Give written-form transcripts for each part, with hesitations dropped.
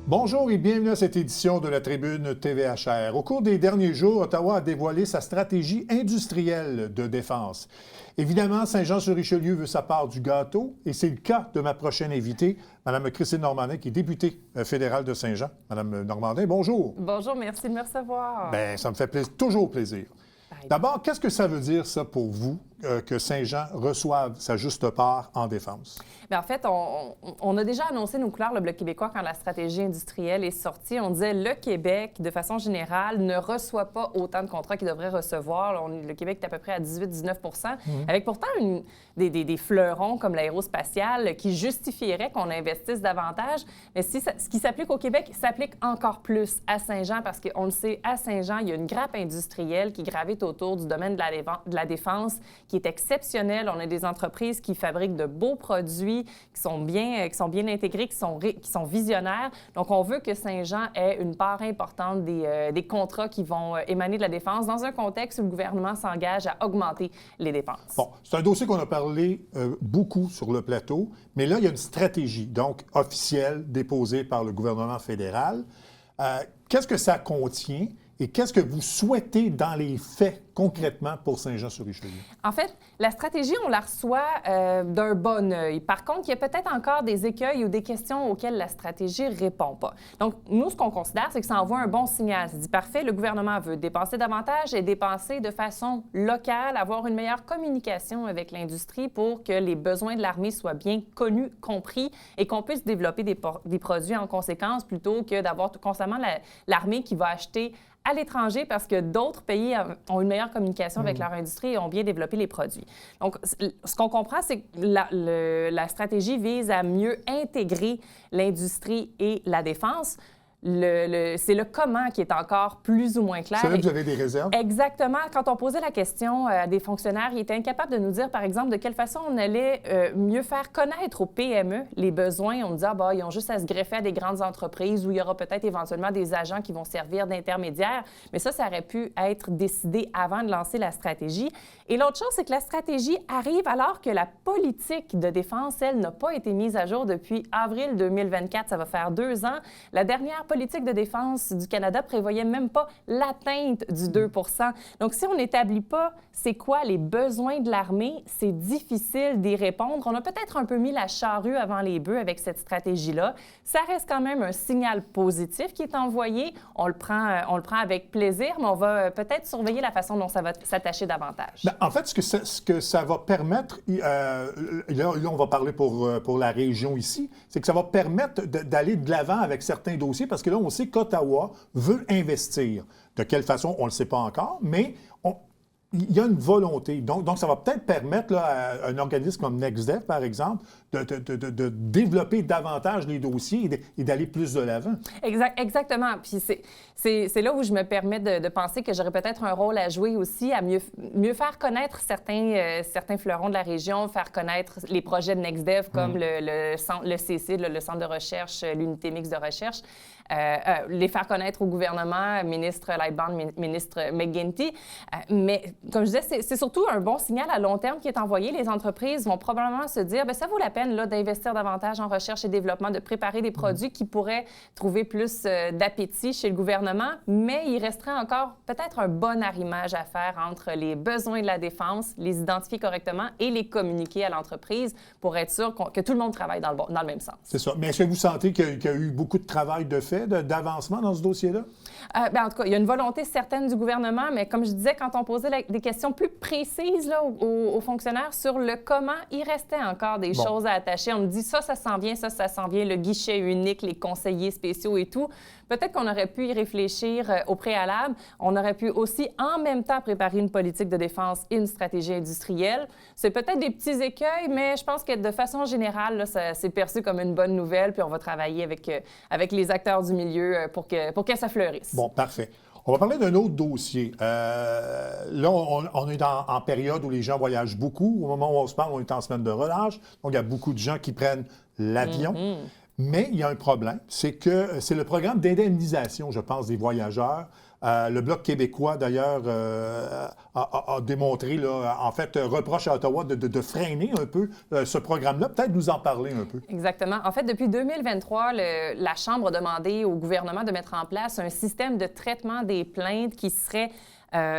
Bonjour et bienvenue à cette édition de la Tribune TVHR. Au cours des derniers jours, Ottawa a dévoilé sa stratégie industrielle de défense. Évidemment, Saint-Jean-sur-Richelieu veut sa part du gâteau et c'est le cas de ma prochaine invitée, Mme Christine Normandin, qui est députée fédérale de Saint-Jean. Mme Normandin, bonjour. Bonjour, merci de me recevoir. Bien, ça me fait toujours plaisir. D'abord, qu'est-ce que ça veut dire, ça, pour vous, que Saint-Jean reçoive sa juste part en défense? Bien, en fait, on a déjà annoncé nos couleurs, le Bloc québécois, quand la stratégie industrielle est sortie. On disait le Québec, de façon générale, ne reçoit pas autant de contrats qu'il devrait recevoir. Le Québec est à peu près à 18-19 avec pourtant des fleurons comme l'aérospatiale qui justifieraient qu'on investisse davantage. Mais ce qui s'applique au Québec s'applique encore plus à Saint-Jean parce qu'on le sait, à Saint-Jean, il y a une grappe industrielle qui gravite autour du domaine de la défense qui est exceptionnelle. On a des entreprises qui fabriquent de beaux produits, qui sont bien intégrés, qui sont visionnaires. Donc, on veut que Saint-Jean ait une part importante des contrats qui vont émaner de la défense dans un contexte où le gouvernement s'engage à augmenter les dépenses. Bon, c'est un dossier qu'on a parlé beaucoup sur le plateau, mais là, il y a une stratégie, donc officielle, déposée par le gouvernement fédéral. Qu'est-ce que ça contient et qu'est-ce que vous souhaitez dans les faits concrètement pour Saint-Jean-sur-Richelieu? En fait, la stratégie, on la reçoit d'un bon œil. Par contre, il y a peut-être encore des écueils ou des questions auxquelles la stratégie ne répond pas. Donc, nous, ce qu'on considère, c'est que ça envoie un bon signal. C'est dit, parfait, le gouvernement veut dépenser davantage et dépenser de façon locale, avoir une meilleure communication avec l'industrie pour que les besoins de l'armée soient bien connus, compris et qu'on puisse développer des produits en conséquence plutôt que d'avoir constamment l'armée qui va acheter à l'étranger parce que d'autres pays ont une meilleure communication avec leur industrie et ont bien développé les produits. Donc, ce qu'on comprend, c'est que la stratégie vise à mieux intégrer l'industrie et la défense. C'est le comment qui est encore plus ou moins clair. C'est là que vous avez des réserves? Exactement. Quand on posait la question à des fonctionnaires, ils étaient incapables de nous dire, par exemple, de quelle façon on allait mieux faire connaître aux PME les besoins. On nous disait, ils ont juste à se greffer à des grandes entreprises où il y aura peut-être éventuellement des agents qui vont servir d'intermédiaires. Mais ça aurait pu être décidé avant de lancer la stratégie. Et l'autre chose, c'est que la stratégie arrive alors que la politique de défense, elle, n'a pas été mise à jour depuis avril 2024. Ça va faire 2 ans. La dernière politique de défense du Canada prévoyait même pas l'atteinte du 2 Donc, si on n'établit pas c'est quoi les besoins de l'armée, c'est difficile d'y répondre. On a peut-être un peu mis la charrue avant les bœufs avec cette stratégie-là. Ça reste quand même un signal positif qui est envoyé. On le prend avec plaisir, mais on va peut-être surveiller la façon dont ça va s'attacher davantage. Bien, en fait, ce que ça va permettre, là, on va parler pour la région ici, c'est que ça va permettre d'aller de l'avant avec certains dossiers parce que là, on sait qu'Ottawa veut investir. De quelle façon, on ne le sait pas encore, mais il y a une volonté. Donc ça va peut-être permettre là, à un organisme comme NextDev, par exemple, de développer davantage les dossiers et d'aller plus de l'avant. Exactement. Puis c'est là où je me permets de penser que j'aurais peut-être un rôle à jouer aussi à mieux faire connaître certains fleurons de la région, faire connaître les projets de NextDev comme le CC, le Centre de recherche, l'unité mixte de recherche. Les faire connaître au gouvernement, ministre Lightbound, ministre McGuinty. Mais comme je disais, c'est surtout un bon signal à long terme qui est envoyé. Les entreprises vont probablement se dire, bien, ça vaut la peine là, d'investir davantage en recherche et développement, de préparer des produits qui pourraient trouver plus d'appétit chez le gouvernement, mais il resterait encore peut-être un bon arrimage à faire entre les besoins de la défense, les identifier correctement et les communiquer à l'entreprise pour être sûr que tout le monde travaille dans le même sens. C'est ça. Mais est-ce que vous sentez qu'il y a eu beaucoup de travail de fait, d'avancement dans ce dossier-là? Bien, en tout cas, il y a une volonté certaine du gouvernement, mais comme je disais, quand on posait des questions plus précises là, aux fonctionnaires sur le comment, il restait encore des choses à attacher. On nous dit ça s'en vient, ça s'en vient, le guichet unique, les conseillers spéciaux et tout. Peut-être qu'on aurait pu y réfléchir au préalable. On aurait pu aussi en même temps préparer une politique de défense et une stratégie industrielle. C'est peut-être des petits écueils, mais je pense que de façon générale, là, c'est perçu comme une bonne nouvelle, puis on va travailler avec les acteurs du milieu pour que ça fleurisse. Bon, parfait. On va parler d'un autre dossier. Là, on est en période où les gens voyagent beaucoup. Au moment où on se parle, on est en semaine de relâche. Donc, il y a beaucoup de gens qui prennent l'avion. Mais il y a un problème, c'est que c'est le programme d'indemnisation, je pense, des voyageurs. Le Bloc québécois, d'ailleurs, a démontré, là, en fait, reproche à Ottawa de freiner un peu ce programme-là. Peut-être nous en parler un peu. Exactement. En fait, depuis 2023, la Chambre a demandé au gouvernement de mettre en place un système de traitement des plaintes qui serait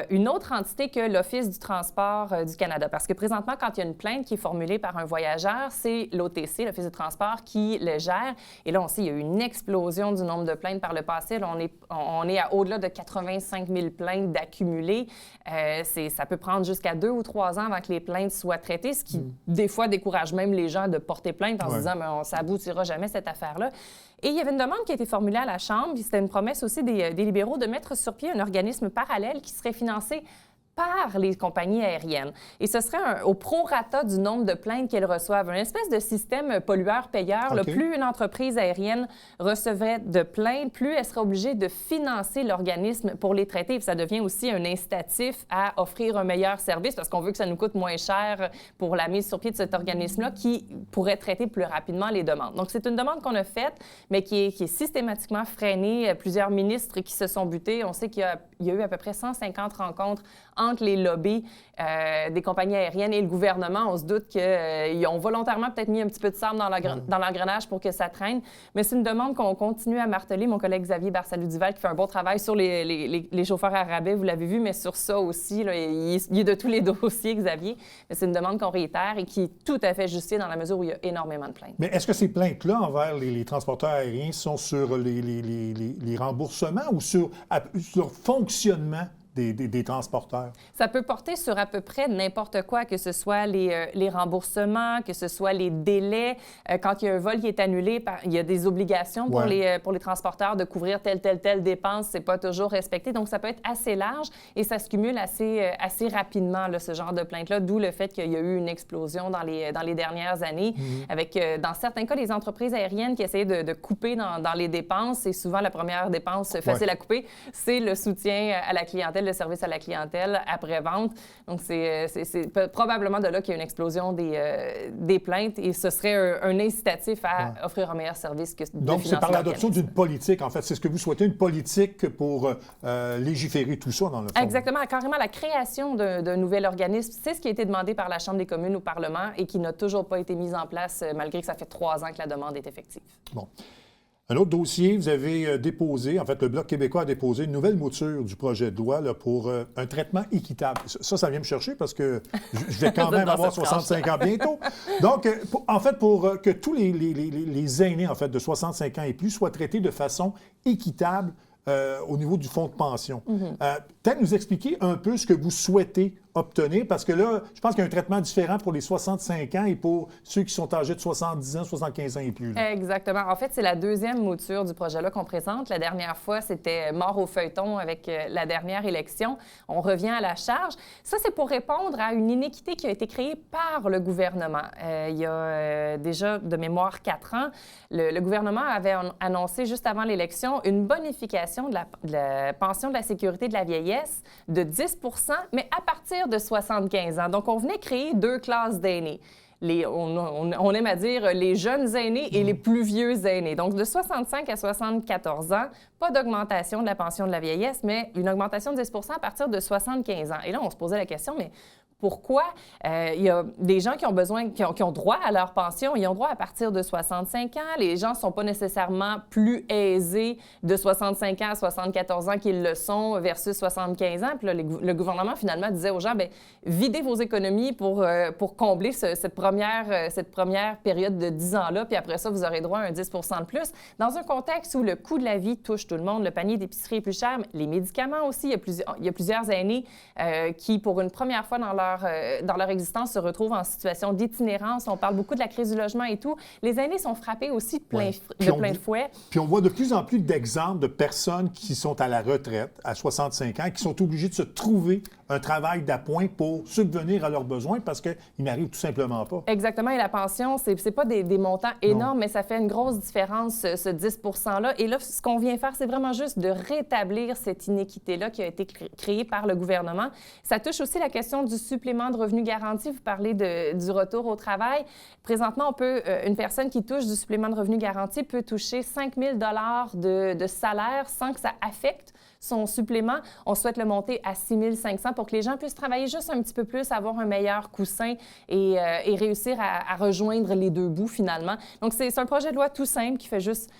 une autre entité que l'Office du transport du Canada. Parce que présentement, quand il y a une plainte qui est formulée par un voyageur, c'est l'OTC, l'Office du transport, qui le gère. Et là, on sait qu'il y a eu une explosion du nombre de plaintes par le passé. Là, on est à au-delà de 85 000 plaintes d'accumulées. Ça peut prendre jusqu'à 2 ou 3 ans avant que les plaintes soient traitées, ce qui, des fois, décourage même les gens de porter plainte en se disant « ça aboutira jamais, cette affaire-là ». Et il y avait une demande qui a été formulée à la Chambre, puis c'était une promesse aussi des libéraux de mettre sur pied un organisme parallèle qui serait financé par les compagnies aériennes. Et ce serait au prorata du nombre de plaintes qu'elles reçoivent. Une espèce de système pollueur-payeur. Okay. Plus une entreprise aérienne recevrait de plaintes, plus elle serait obligée de financer l'organisme pour les traiter. Et ça devient aussi un incitatif à offrir un meilleur service parce qu'on veut que ça nous coûte moins cher pour la mise sur pied de cet organisme-là qui pourrait traiter plus rapidement les demandes. Donc, c'est une demande qu'on a faite, mais qui est systématiquement freinée. Plusieurs ministres qui se sont butés. On sait qu'il y a eu à peu près 150 rencontres entre les lobbies des compagnies aériennes et le gouvernement. On se doute qu'ils ont volontairement peut-être mis un petit peu de sable dans l'engrenage pour que ça traîne. Mais c'est une demande qu'on continue à marteler. Mon collègue Xavier Barsalou-Duval qui fait un bon travail sur les chauffeurs à rabais, vous l'avez vu, mais sur ça aussi, là, il est de tous les dossiers, Xavier. Mais c'est une demande qu'on réitère et qui est tout à fait justifiée dans la mesure où il y a énormément de plaintes. Mais est-ce que ces plaintes-là envers les transporteurs aériens sont sur les remboursements ou sur fonctionnement des transporteurs? Ça peut porter sur à peu près n'importe quoi, que ce soit les remboursements, que ce soit les délais. Quand il y a un vol qui est annulé, il y a des obligations pour les transporteurs de couvrir telle dépense. C'est pas toujours respecté. Donc, ça peut être assez large et ça se cumule assez rapidement, là, ce genre de plainte-là, d'où le fait qu'il y a eu une explosion dans les dernières années, avec, dans certains cas, les entreprises aériennes qui essayaient de couper dans les dépenses. C'est souvent la première dépense facile à couper, c'est le soutien à la clientèle, le service à la clientèle après-vente. Donc, c'est probablement de là qu'il y a une explosion des plaintes et ce serait un incitatif à offrir un meilleur service que de Donc, c'est par l'adoption d'une politique, en fait. C'est ce que vous souhaitez, une politique pour légiférer tout ça, dans le fond. Exactement. Carrément, la création d'un nouvel organisme, c'est ce qui a été demandé par la Chambre des communes au Parlement et qui n'a toujours pas été mis en place, malgré que ça fait 3 ans que la demande est effective. Bon. Un autre dossier, vous avez déposé, en fait, le Bloc québécois a déposé une nouvelle mouture du projet de loi là, pour un traitement équitable. Ça vient me chercher parce que je vais quand même avoir 65 ans bientôt. Donc, pour que tous les aînés, en fait, de 65 ans et plus soient traités de façon équitable au niveau du fonds de pension. Peut-être nous expliquer un peu ce que vous souhaitez obtenir, parce que là, je pense qu'il y a un traitement différent pour les 65 ans et pour ceux qui sont âgés de 70 ans, 75 ans et plus. Là. Exactement. En fait, c'est la deuxième mouture du projet-là qu'on présente. La dernière fois, c'était mort au feuilleton avec la dernière élection. On revient à la charge. Ça, c'est pour répondre à une inéquité qui a été créée par le gouvernement. Il y a déjà, de mémoire, 4 ans, le gouvernement avait annoncé juste avant l'élection une bonification de la pension de la sécurité de la vieillesse de 10 %, mais à partir de 75 ans. Donc, on venait créer 2 classes d'aînés. On aime à dire les jeunes aînés et les plus vieux aînés. Donc, de 65 à 74 ans, pas d'augmentation de la pension de la vieillesse, mais une augmentation de 10 % à partir de 75 ans. Et là, on se posait la question, mais pourquoi il y a des gens qui ont besoin, qui ont droit à leur pension, ils ont droit à partir de 65 ans. Les gens ne sont pas nécessairement plus aisés de 65 ans à 74 ans qu'ils le sont versus 75 ans. Puis là, le gouvernement, finalement, disait aux gens, bien, videz vos économies pour combler cette première période de 10 ans-là, puis après ça, vous aurez droit à un 10 % de plus. Dans un contexte où le coût de la vie touche tout le monde, le panier d'épicerie est plus cher, mais les médicaments aussi, il y a plusieurs aînés qui, pour une première fois dans leur existence, se retrouvent en situation d'itinérance. On parle beaucoup de la crise du logement et tout. Les aînés sont frappés aussi de plein fouet. Puis on voit de plus en plus d'exemples de personnes qui sont à la retraite à 65 ans, qui sont obligées de se trouver un travail d'appoint pour subvenir à leurs besoins parce qu'ils n'arrivent tout simplement pas. Exactement. Et la pension, c'est pas des montants énormes, mais ça fait une grosse différence, ce 10 %-là. Et là, ce qu'on vient faire, c'est vraiment juste de rétablir cette inéquité-là qui a été créée par le gouvernement. Ça touche aussi la question du supplément de revenu garanti. Vous parlez du retour au travail. Présentement, une personne qui touche du supplément de revenu garanti peut toucher 5 000 de salaire sans que ça affecte son supplément. On souhaite le monter à 6 500 pour que les gens puissent travailler juste un petit peu plus, avoir un meilleur coussin et réussir à rejoindre les deux bouts finalement. Donc, c'est un projet de loi tout simple qui fait juste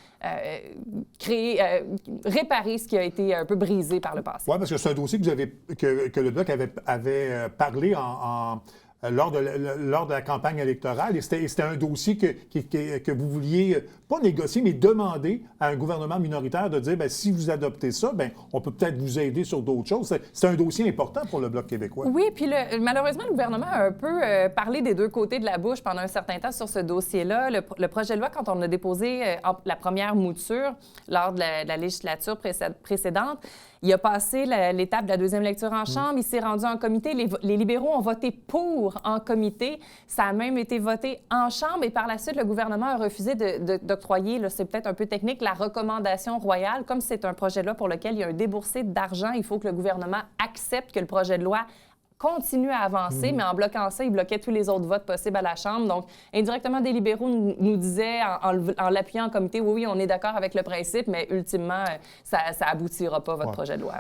réparer ce qui a été un peu brisé par le passé. Oui, parce que c'est un dossier que le Bloc avait parlé lors de la campagne électorale. Et c'était un dossier que vous vouliez, pas négocier, mais demander à un gouvernement minoritaire de dire, bien, si vous adoptez ça, bien, on peut peut-être vous aider sur d'autres choses. C'est un dossier important pour le Bloc québécois. Oui, puis malheureusement, le gouvernement a un peu parlé des deux côtés de la bouche pendant un certain temps sur ce dossier-là. Le projet de loi, quand on a déposé la première mouture lors de la législature précédente, il a passé l'étape de la deuxième lecture en Chambre, il s'est rendu en comité. Les libéraux ont voté pour en comité. Ça a même été voté en Chambre et par la suite, le gouvernement a refusé d'octroyer, c'est peut-être un peu technique, la recommandation royale. Comme c'est un projet de loi pour lequel il y a un déboursé d'argent, il faut que le gouvernement accepte que le projet de loi continue à avancer, mais en bloquant ça, il bloquait tous les autres votes possibles à la Chambre. Donc, indirectement, des libéraux nous disaient, en l'appuyant en comité, oui, on est d'accord avec le principe, mais ultimement, ça aboutira pas, votre projet de loi.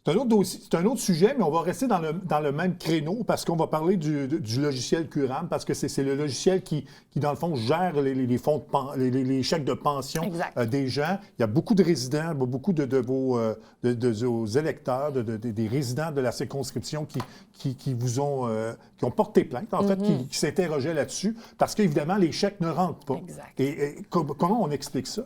C'est un autre sujet, mais on va rester dans le même créneau parce qu'on va parler du logiciel Curam, parce que c'est le logiciel qui, dans le fond, gère les fonds les chèques de pension des gens. Il y a beaucoup de résidents, beaucoup de vos électeurs, des résidents de la circonscription qui ont porté plainte, en fait, qui s'interrogeaient là-dessus, parce qu'évidemment, les chèques ne rentrent pas. Exact. Et comment on explique ça?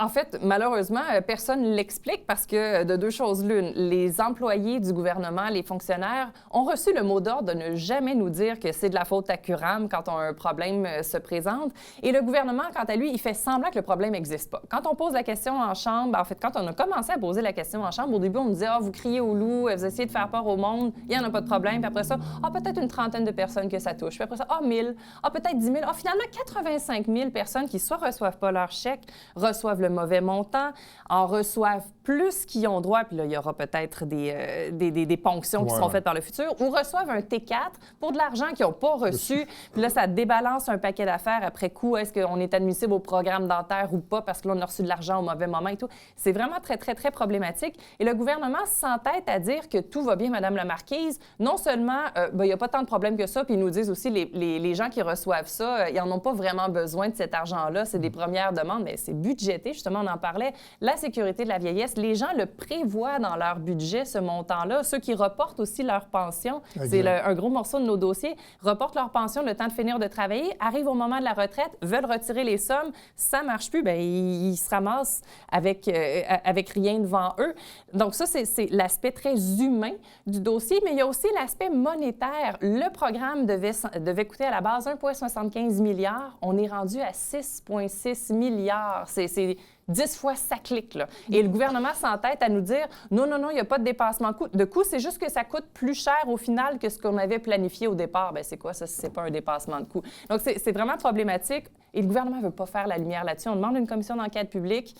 En fait, malheureusement, personne ne l'explique parce que de deux choses l'une, les employés du gouvernement, les fonctionnaires, ont reçu le mot d'ordre de ne jamais nous dire que c'est de la faute à Curam quand un problème se présente. Et le gouvernement, quant à lui, il fait semblant que le problème n'existe pas. Quand on pose la question en Chambre, en fait, quand on a commencé à poser la question en Chambre, au début, on nous disait « Ah, vous criez au loup, vous essayez de faire peur au monde, il n'y en a pas de problème. » Puis après ça, « Ah, peut-être une trentaine de personnes que ça touche. » Puis après ça, « Ah, 1000. Ah, peut-être 10 000. Ah, finalement, 85 000 personnes qui soit reçoivent pas leur chèque, reçoivent le mauvais montant, en reçoivent plus qu'ils ont droit, puis là, il y aura peut-être des ponctions qui seront faites par le futur, ou reçoivent un T4 pour de l'argent qu'ils n'ont pas reçu. Puis là, ça débalance un paquet d'affaires après coup. Est-ce qu'on est admissible au programme dentaire ou pas parce que là, on a reçu de l'argent au mauvais moment et tout. C'est vraiment très, très, très problématique. Et le gouvernement s'entête à dire que tout va bien, Madame la Marquise. Non seulement, il n'y a pas tant de problèmes que ça, puis ils nous disent aussi, les gens qui reçoivent ça, ils n'en ont pas vraiment besoin de cet argent-là. C'est des premières demandes, mais c'est budgété, justement, on en parlait. La sécurité de la vieillesse, les gens le prévoient dans leur budget, ce montant-là. Ceux qui reportent aussi leur pension, c'est un gros morceau de nos dossiers, reportent leur pension le temps de finir de travailler, arrivent au moment de la retraite, veulent retirer les sommes, ça ne marche plus, bien, ils se ramassent avec rien devant eux. Donc ça, c'est l'aspect très humain du dossier, mais il y a aussi l'aspect monétaire. Le programme devait coûter à la base 1,75 milliard. On est rendu à 6,6 milliards. C'est 10 fois ça clique, là. Et le gouvernement s'entête à nous dire non, il n'y a pas de dépassement de coût. C'est juste que ça coûte plus cher au final que ce qu'on avait planifié au départ. Bien, c'est quoi ça si c'est pas un dépassement de coût? Donc, c'est vraiment problématique. Et le gouvernement ne veut pas faire la lumière là-dessus. On demande une commission d'enquête publique.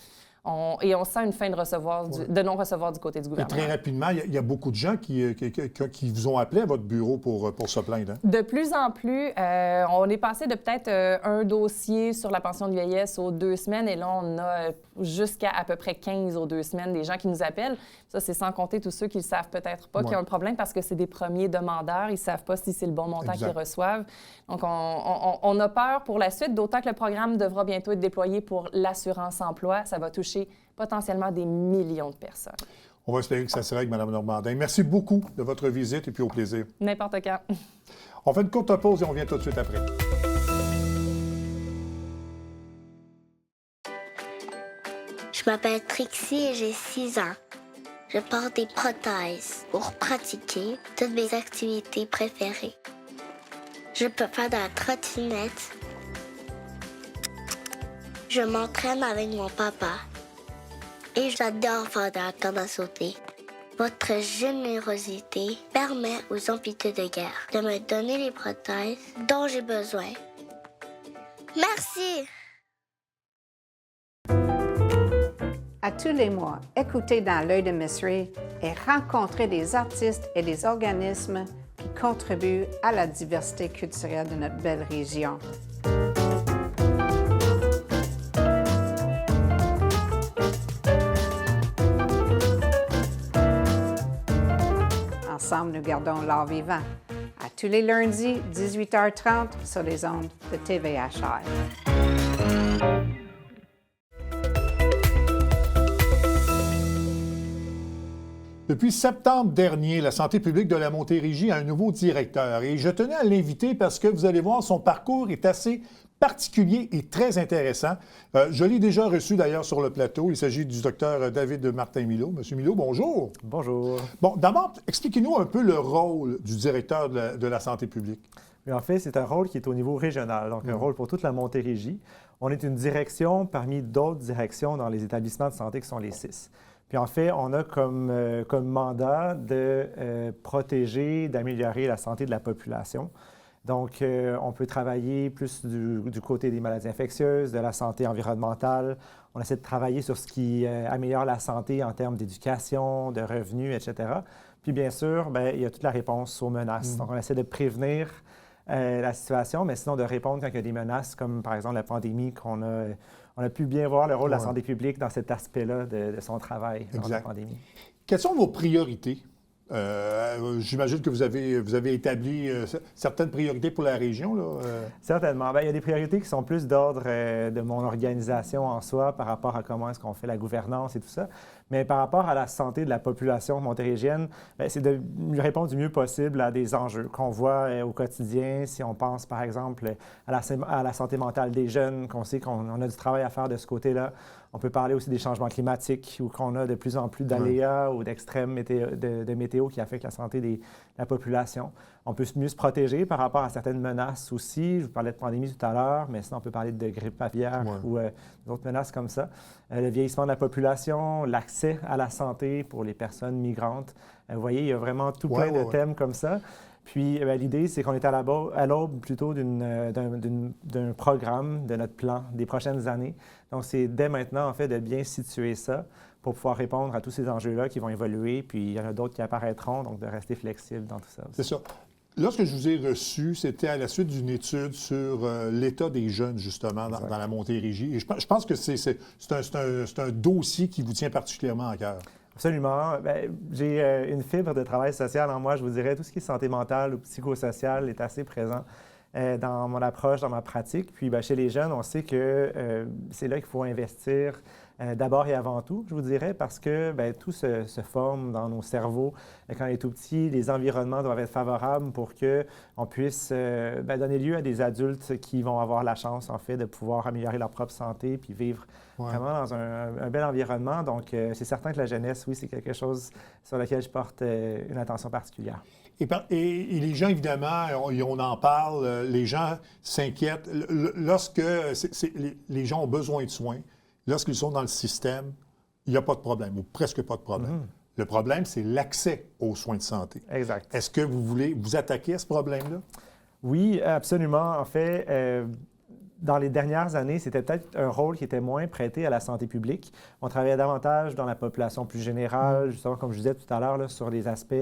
Et on sent une fin de non-recevoir du côté du gouvernement. Et très rapidement, il y a beaucoup de gens qui vous ont appelé à votre bureau pour se plaindre. Hein? De plus en plus. On est passé de peut-être un dossier sur la pension de vieillesse aux 2 semaines, et là, on a jusqu'à à peu près 15 aux 2 semaines des gens qui nous appellent. Ça, c'est sans compter tous ceux qui ne le savent peut-être pas, qui ont un problème parce que c'est des premiers demandeurs. Ils ne savent pas si c'est le bon montant qu'ils reçoivent. Donc, on a peur pour la suite, d'autant que le programme devra bientôt être déployé pour l'assurance-emploi. Ça va toucher potentiellement des millions de personnes. On va espérer que ça se règle, Mme Normandin. Merci beaucoup de votre visite et puis au plaisir. N'importe quand. On fait une courte pause et on vient tout de suite après. Je m'appelle Trixie et j'ai 6 ans. Je porte des prothèses pour pratiquer toutes mes activités préférées. Je peux faire de la trottinette. Je m'entraîne avec mon papa. Et j'adore faire de la corde à sauter. Votre générosité permet aux hôpitaux de guerre de me donner les prothèses dont j'ai besoin. Merci! À tous les mois, écoutez Dans l'œil de Miss Ray et rencontrez des artistes et des organismes qui contribuent à la diversité culturelle de notre belle région. Ensemble, nous gardons l'art vivant. À tous les lundis, 18h30, sur les ondes de TVHR. Depuis septembre dernier, la santé publique de la Montérégie a un nouveau directeur et je tenais à l'inviter parce que vous allez voir, son parcours est assez particulier et très intéressant. Je l'ai déjà reçu d'ailleurs sur le plateau. Il s'agit du docteur David Martin-Milot. Monsieur Milot, bonjour. Bonjour. Bon, d'abord, expliquez-nous un peu le rôle du directeur de la santé publique. Mais en fait, c'est un rôle qui est au niveau régional, donc un rôle pour toute la Montérégie. On est une direction parmi d'autres directions dans les établissements de santé qui sont les 6. Puis en fait, on a comme mandat de protéger, d'améliorer la santé de la population. Donc, on peut travailler plus du côté des maladies infectieuses, de la santé environnementale. On essaie de travailler sur ce qui améliore la santé en termes d'éducation, de revenus, etc. Puis bien sûr, bien, il y a toute la réponse aux menaces. Donc, on essaie de prévenir la situation, mais sinon de répondre quand il y a des menaces, comme par exemple la pandémie, qu'on a pu bien voir le rôle de la santé publique dans cet aspect-là de son travail dans la pandémie. Quelles sont vos priorités? J'imagine que vous avez établi certaines priorités pour la région, là. Certainement. Bien, il y a des priorités qui sont plus d'ordre de mon organisation en soi par rapport à comment est-ce qu'on fait la gouvernance et tout ça. Mais par rapport à la santé de la population montérégienne, c'est de lui répondre du mieux possible à des enjeux qu'on voit au quotidien. Si on pense, par exemple, à la santé mentale des jeunes, qu'on sait qu'on a du travail à faire de ce côté-là. On peut parler aussi des changements climatiques, où qu'on a de plus en plus d'aléas ou d'extrêmes de météo qui affectent la santé de la population. On peut mieux se protéger par rapport à certaines menaces aussi. Je vous parlais de pandémie tout à l'heure, mais sinon on peut parler de grippe aviaire ou d'autres menaces comme ça. Le vieillissement de la population, l'accès à la santé pour les personnes migrantes. Vous voyez, il y a vraiment tout plein de thèmes comme ça. Puis l'idée, c'est qu'on est à l'aube plutôt d'un programme de notre plan des prochaines années. Donc, c'est dès maintenant, en fait, de bien situer ça pour pouvoir répondre à tous ces enjeux-là qui vont évoluer. Puis, il y en a d'autres qui apparaîtront, donc de rester flexible dans tout ça aussi. C'est ça. Lorsque je vous ai reçu, c'était à la suite d'une étude sur l'état des jeunes, justement, dans la Montérégie. Et je pense que c'est un dossier qui vous tient particulièrement à cœur. Absolument. Bien, j'ai une fibre de travail social en moi, je vous dirais. Tout ce qui est santé mentale ou psychosocial est assez présent dans mon approche, dans ma pratique. Puis bien, chez les jeunes, on sait que c'est là qu'il faut investir d'abord et avant tout, je vous dirais, parce que bien, tout se forme dans nos cerveaux. Quand on est tout petit, les environnements doivent être favorables pour qu'on puisse donner lieu à des adultes qui vont avoir la chance, en fait, de pouvoir améliorer leur propre santé puis vivre vraiment dans un bel environnement. Donc, c'est certain que la jeunesse, oui, c'est quelque chose sur lequel je porte une attention particulière. Et les gens, évidemment, on en parle, les gens s'inquiètent. Lorsque les gens ont besoin de soins, lorsqu'ils sont dans le système, il n'y a pas de problème, ou presque pas de problème. Le problème, c'est l'accès aux soins de santé. Exact. Est-ce que vous voulez vous attaquer à ce problème-là? Oui, absolument. En fait, dans les dernières années, c'était peut-être un rôle qui était moins prêté à la santé publique. On travaillait davantage dans la population plus générale, justement, comme je disais tout à l'heure, sur les aspects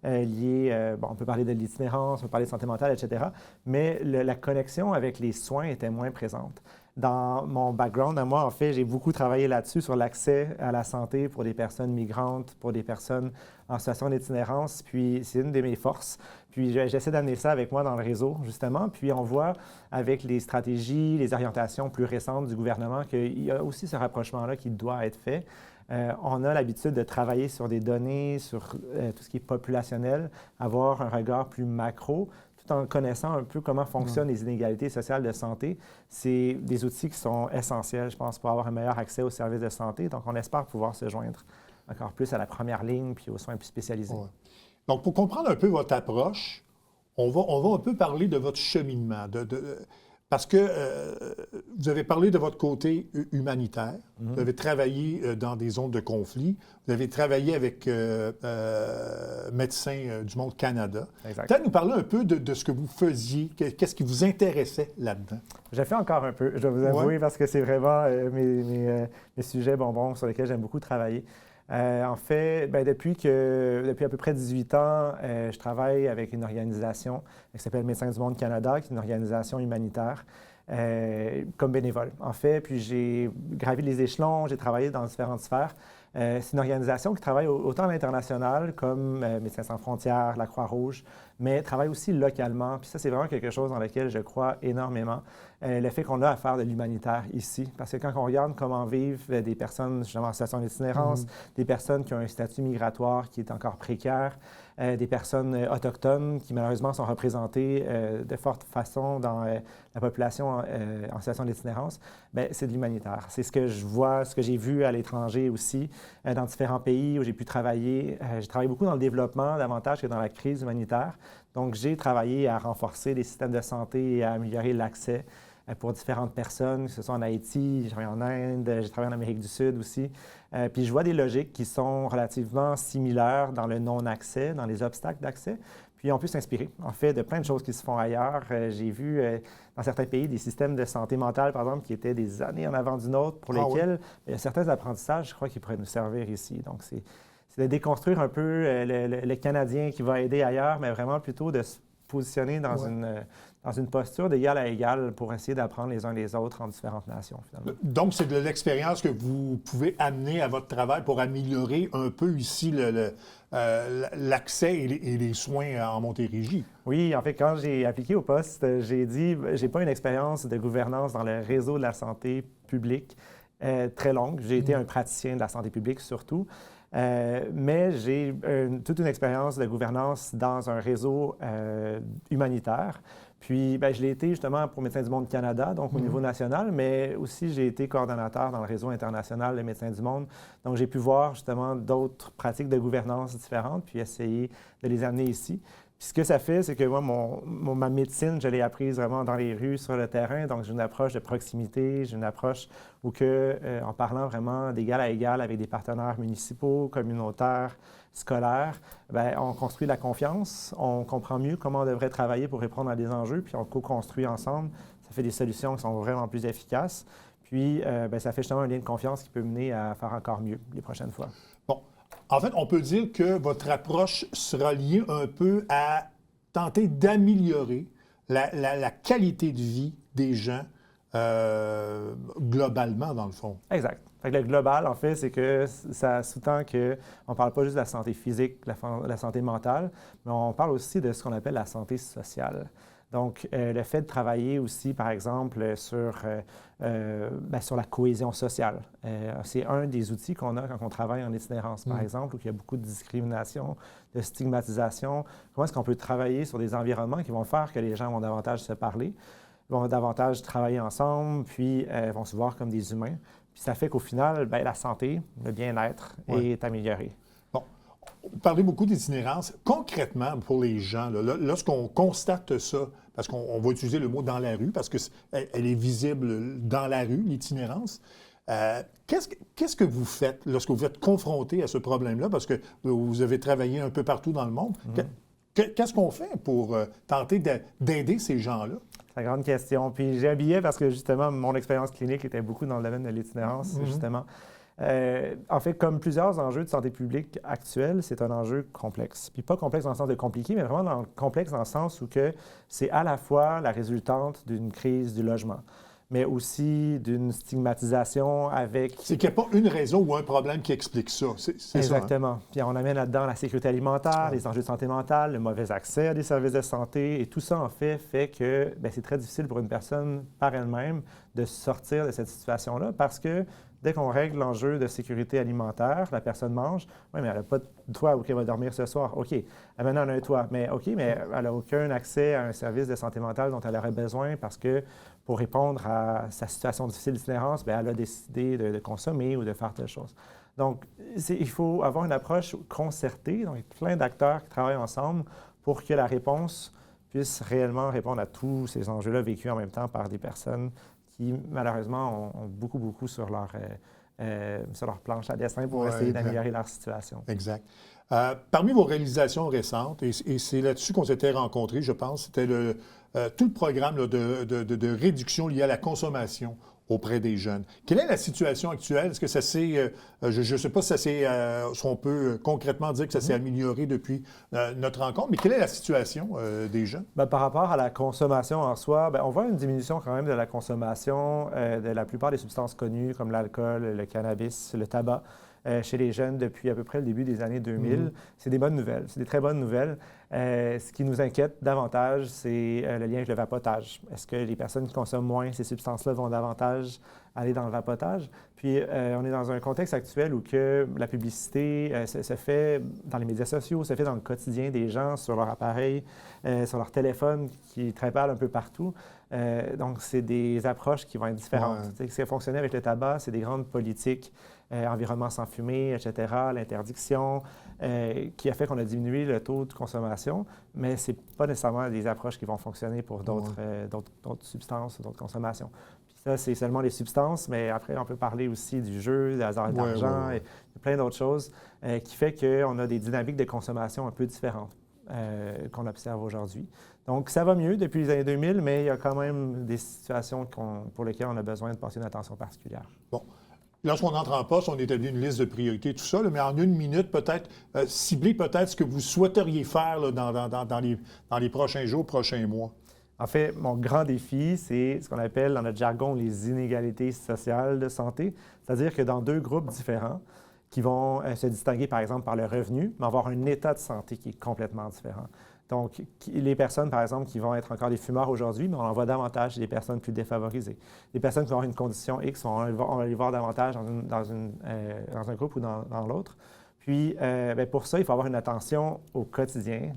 liés, on peut parler de l'itinérance, on peut parler de santé mentale, etc. Mais la connexion avec les soins était moins présente. Dans mon background, à moi, en fait, j'ai beaucoup travaillé là-dessus, sur l'accès à la santé pour des personnes migrantes, pour des personnes en situation d'itinérance. Puis, c'est une de mes forces. Puis, j'essaie d'amener ça avec moi dans le réseau, justement. Puis, on voit avec les stratégies, les orientations plus récentes du gouvernement qu'il y a aussi ce rapprochement-là qui doit être fait. On a l'habitude de travailler sur des données, sur tout ce qui est populationnel, avoir un regard plus macro, tout en connaissant un peu comment fonctionnent les inégalités sociales de santé. C'est des outils qui sont essentiels, je pense, pour avoir un meilleur accès aux services de santé. Donc, on espère pouvoir se joindre encore plus à la première ligne puis aux soins plus spécialisés. Ouais. Donc, pour comprendre un peu votre approche, on va un peu parler de votre cheminement. parce que vous avez parlé de votre côté humanitaire, vous avez travaillé dans des zones de conflit, vous avez travaillé avec Médecins du Monde Canada. Exact. Peut-être nous parler un peu de ce que vous faisiez, qu'est-ce qui vous intéressait là-dedans? J'ai fait encore un peu, je dois vous avouer, parce que c'est vraiment mes sujets bonbons sur lesquels j'aime beaucoup travailler. En fait, depuis à peu près 18 ans, je travaille avec une organisation qui s'appelle Médecins du Monde Canada, qui est une organisation humanitaire, comme bénévole. En fait, puis j'ai gravi les échelons, j'ai travaillé dans différentes sphères. C'est une organisation qui travaille autant à l'international, comme Médecins sans frontières, la Croix-Rouge, mais travaille aussi localement. Puis ça, c'est vraiment quelque chose dans lequel je crois énormément. Le fait qu'on a à faire de l'humanitaire ici. Parce que quand on regarde comment vivent des personnes justement en situation d'itinérance, des personnes qui ont un statut migratoire qui est encore précaire, des personnes autochtones qui malheureusement sont représentées de forte façon dans la population en situation d'itinérance, c'est de l'humanitaire. C'est ce que je vois, ce que j'ai vu à l'étranger aussi, dans différents pays où j'ai pu travailler. J'ai travaillé beaucoup dans le développement davantage que dans la crise humanitaire. Donc, j'ai travaillé à renforcer les systèmes de santé et à améliorer l'accès pour différentes personnes, que ce soit en Haïti, j'ai travaillé en Inde, j'ai travaillé en Amérique du Sud aussi. Puis je vois des logiques qui sont relativement similaires dans le non-accès, dans les obstacles d'accès. Puis on peut s'inspirer, en fait, de plein de choses qui se font ailleurs. J'ai vu dans certains pays des systèmes de santé mentale, par exemple, qui étaient des années en avant d'une autre, pour lesquels il y a certains apprentissages, je crois, qui pourraient nous servir ici. Donc, c'est de déconstruire un peu le Canadien qui va aider ailleurs, mais vraiment plutôt de se positionner dans une posture d'égal à égal pour essayer d'apprendre les uns les autres en différentes nations, finalement. Donc, c'est de l'expérience que vous pouvez amener à votre travail pour améliorer un peu ici l'accès et les soins en Montérégie. Oui, en fait, quand j'ai appliqué au poste, j'ai dit j'ai pas une expérience de gouvernance dans le réseau de la santé publique très longue. J'ai été un praticien de la santé publique surtout. Mais j'ai toute une expérience de gouvernance dans un réseau humanitaire. Puis, je l'ai été justement pour Médecins du Monde Canada, donc au niveau national, mais aussi j'ai été coordonnateur dans le réseau international des Médecins du Monde. Donc, j'ai pu voir justement d'autres pratiques de gouvernance différentes, puis essayer de les amener ici. Puis ce que ça fait, c'est que moi, ma médecine, je l'ai apprise vraiment dans les rues, sur le terrain. Donc, j'ai une approche de proximité, j'ai une approche où en parlant vraiment d'égal à égal avec des partenaires municipaux, communautaires, scolaires, on construit la confiance, on comprend mieux comment on devrait travailler pour répondre à des enjeux, puis on co-construit ensemble. Ça fait des solutions qui sont vraiment plus efficaces. Puis, ça fait justement un lien de confiance qui peut mener à faire encore mieux les prochaines fois. Bon. En fait, on peut dire que votre approche sera liée un peu à tenter d'améliorer la qualité de vie des gens globalement, dans le fond. Exact. Fait que le global, en fait, c'est que ça sous-tend qu'on ne parle pas juste de la santé physique, la santé mentale, mais on parle aussi de ce qu'on appelle la santé sociale. Donc, le fait de travailler aussi, par exemple, sur la cohésion sociale. C'est un des outils qu'on a quand on travaille en itinérance, par exemple, où il y a beaucoup de discrimination, de stigmatisation. Comment est-ce qu'on peut travailler sur des environnements qui vont faire que les gens vont davantage se parler, vont davantage travailler ensemble, puis vont se voir comme des humains. Puis ça fait qu'au final, la santé, le bien-être est amélioré. Bon, vous parlez beaucoup d'itinérance. Concrètement, pour les gens, lorsqu'on constate ça, parce qu'on va utiliser le mot « dans la rue », parce qu'elle est visible dans la rue, l'itinérance, qu'est-ce que vous faites lorsque vous êtes confronté à ce problème-là? Parce que vous avez travaillé un peu partout dans le monde. Qu'est-ce qu'on fait pour tenter d'aider ces gens-là? C'est la grande question. Puis j'ai un billet parce que, justement, mon expérience clinique était beaucoup dans le domaine de l'itinérance, justement. En fait, comme plusieurs enjeux de santé publique actuels, c'est un enjeu complexe. Puis pas complexe dans le sens de compliqué, mais vraiment complexe dans le sens où que c'est à la fois la résultante d'une crise du logement, mais aussi d'une stigmatisation avec... C'est qu'il n'y a pas une raison ou un problème qui explique ça. C'est Exactement. Ça, hein? Puis on amène là-dedans la sécurité alimentaire, les enjeux de santé mentale, le mauvais accès à des services de santé. Et tout ça, en fait que c'est très difficile pour une personne par elle-même de sortir de cette situation-là parce que dès qu'on règle l'enjeu de sécurité alimentaire, la personne mange. Oui, mais elle n'a pas de toit où elle va dormir ce soir. OK. Maintenant, elle a un toit. Mais OK, mais elle n'a aucun accès à un service de santé mentale dont elle aurait besoin parce que pour répondre à sa situation difficile d'itinérance, elle a décidé de consommer ou de faire telle chose. Donc, il faut avoir une approche concertée, donc plein d'acteurs qui travaillent ensemble pour que la réponse puisse réellement répondre à tous ces enjeux-là vécus en même temps par des personnes qui, malheureusement, ont beaucoup sur leur planche à dessin pour essayer d'améliorer leur situation. Exact. Parmi vos réalisations récentes, et c'est là-dessus qu'on s'était rencontrés, je pense, c'était tout le programme là, de réduction lié à la consommation auprès des jeunes. Quelle est la situation actuelle? Est-ce que ça s'est... je ne sais pas si ça s'est... si on peut concrètement dire que ça s'est amélioré depuis notre rencontre, mais quelle est la situation des jeunes? Bien, par rapport à la consommation en soi, bien, on voit une diminution quand même de la consommation de la plupart des substances connues comme l'alcool, le cannabis, le tabac. Chez les jeunes depuis à peu près le début des années 2000. C'est des bonnes nouvelles, c'est des très bonnes nouvelles. Ce qui nous inquiète davantage, c'est le lien avec le vapotage. Est-ce que les personnes qui consomment moins ces substances-là vont davantage aller dans le vapotage? Puis, on est dans un contexte actuel où que la publicité se fait dans les médias sociaux, se fait dans le quotidien des gens, sur leur appareil, sur leur téléphone, qui trimballent un peu partout. Donc, c'est des approches qui vont être différentes. Ce qui a fonctionné avec le tabac, c'est des grandes politiques, environnement sans fumée, etc., l'interdiction, qui a fait qu'on a diminué le taux de consommation, mais ce n'est pas nécessairement des approches qui vont fonctionner pour d'autres substances, d'autres consommations. Puis ça, c'est seulement les substances, mais après, on peut parler aussi du jeu, des hasards d'argent, et plein d'autres choses, qui fait qu'on a des dynamiques de consommation un peu différentes qu'on observe aujourd'hui. Donc, ça va mieux depuis les années 2000, mais il y a quand même des situations pour lesquelles on a besoin de porter une attention particulière. Bon. Lorsqu'on entre en poste, on établit une liste de priorités, tout ça, là, mais en une minute, peut-être, cibler peut-être ce que vous souhaiteriez faire là, dans les prochains jours, prochains mois. En fait, mon grand défi, c'est ce qu'on appelle dans notre jargon les inégalités sociales de santé, c'est-à-dire que dans deux groupes différents qui vont se distinguer, par exemple, par le revenu, mais avoir un état de santé qui est complètement différent. Donc, les personnes, par exemple, qui vont être encore des fumeurs aujourd'hui, mais on en voit davantage des personnes plus défavorisées. Les personnes qui vont avoir une condition X, on va les voir davantage dans un groupe ou dans l'autre. Puis, pour ça, il faut avoir une attention au quotidien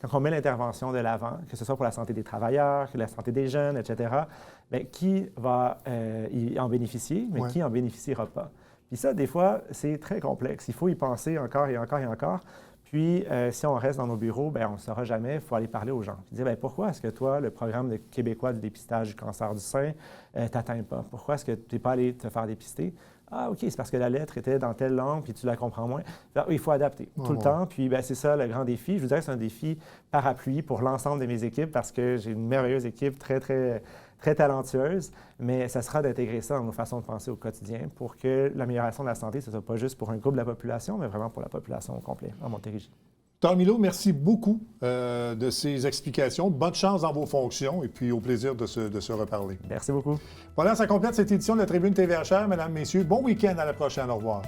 quand on met l'intervention de l'avant, que ce soit pour la santé des travailleurs, la santé des jeunes, etc., qui va en bénéficier, mais qui n'en bénéficiera pas. Puis ça, des fois, c'est très complexe. Il faut y penser encore et encore et encore. Puis, si on reste dans nos bureaux, on ne saura jamais, il faut aller parler aux gens. Puis dire, pourquoi est-ce que toi, le programme québécois de dépistage du cancer du sein ne t'atteint pas? Pourquoi est-ce que tu n'es pas allé te faire dépister? Ah, OK, c'est parce que la lettre était dans telle langue, puis tu la comprends moins. Alors, il faut adapter tout le temps. Puis, c'est ça le grand défi. Je vous dirais que c'est un défi parapluie pour l'ensemble de mes équipes parce que j'ai une merveilleuse équipe très talentueuse, mais ça sera d'intégrer ça dans nos façons de penser au quotidien pour que l'amélioration de la santé, ce ne soit pas juste pour un groupe de la population, mais vraiment pour la population au complet en Montérégie. Dr Milo, merci beaucoup de ces explications. Bonne chance dans vos fonctions et puis au plaisir de se reparler. Merci beaucoup. Voilà, ça complète cette édition de la Tribune TVHR. Mesdames, Messieurs, bon week-end, à la prochaine. Au revoir.